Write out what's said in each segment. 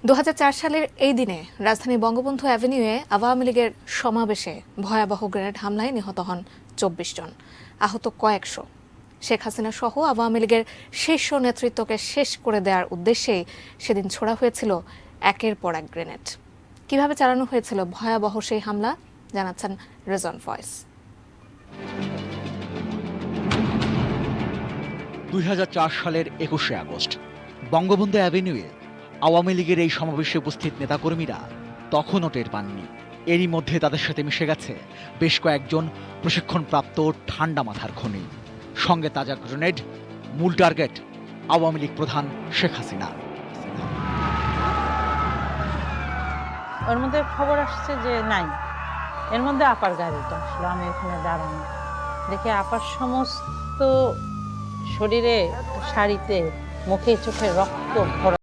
২০০৪ সালের এই দিনে রাজধানী বঙ্গবন্ধু অ্যাভিনিউয়ে আওয়ামী লীগের সমাবেশে ভয়াবহ গ্রেনেড হামলায় নিহত হন ২৪ জন, আহত কয়েকশো। শেখ হাসিনা সহ আওয়ামী লীগের শীর্ষ নেতৃত্বকে শেষ করে দেওয়ার উদ্দেশ্যেই সেদিন ছোড়া হয়েছিল একের পর এক গ্রেনেড। কিভাবে চালানো হয়েছিল ভয়াবহ সেই হামলা জানাচ্ছেন রেজন ভয়েস। ২০০৪ সালের ২১শে আগস্ট বঙ্গবন্ধু অ্যাভিনিউয়ে আওয়ামী লীগের এই সমাবেশে উপস্থিত নেতাকর্মীরা তখনও টের পাননি। এরই মধ্যে তাদের সাথে মিশে গেছে বেশ কয়েকজন প্রশিক্ষণপ্রাপ্ত ঠান্ডা মাথার খনি, সঙ্গে তাজা গ্রেনেড। মূল টার্গেট আওয়ামী লীগ প্রধান শেখ হাসিনা। ওর মধ্যে খবর আসছে যে নাই, এর মধ্যে আপার গাড়িটা আসলো। আমি এখানে দাঁড়ানো দেখে আপার সমস্ত শরীরে, শাড়িতে, মুখে, চোখে রক্ত ভরা।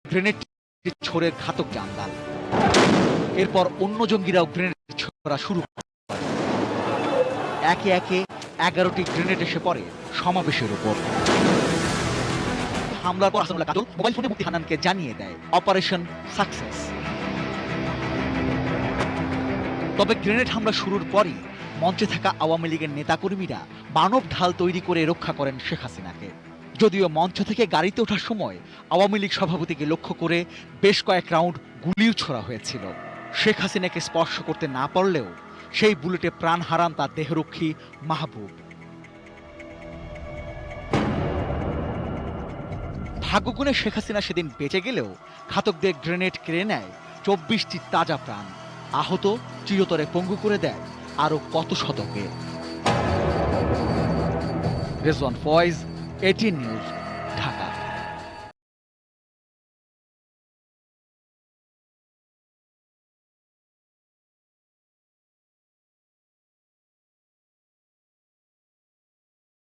গ্রেনেড ছোড়ে ঘাতক জানদাল। এরপর অন্য জঙ্গিরাও গ্রেনেড ছোড়া শুরু করে। একে একে 11টি গ্রেনেড এসে পড়ে সমাবেশের উপর। হামলার পর হাসানুল্লাহ কাজল মোবাইল ফোনে মুফতি হান্নানকে জানিয়ে দেয় অপারেশন সাকসেস। তবে গ্রেনেড হামলা শুরুর পরই মঞ্চে থাকা আওয়ামী লীগের নেতাকর্মীরা মানব ঢাল তৈরি করে রক্ষা করেন শেখ হাসিনাকে। যদিও মঞ্চ থেকে গাড়িতে ওঠার সময় আওয়ামী লীগ সভাপতিকে লক্ষ্য করে বেশ কয়েক রাউন্ড গুলিও ছোড়া হয়েছিল। শেখ হাসিনাকে স্পর্শ করতে না পারলেও সেই বুলেটে প্রাণ হারান তার দেহরক্ষী মাহবুব। ভাগ্যগুণে শেখ হাসিনা সেদিন বেঁচে গেলেও ঘাতকদের গ্রেনেড কেড়ে নেয় 24টি তাজা প্রাণ। আহত চিরতরে পঙ্গু করে দেয় আরো কত শতকে। রেজওয়ান ফয়েজ, 18 নিউজ।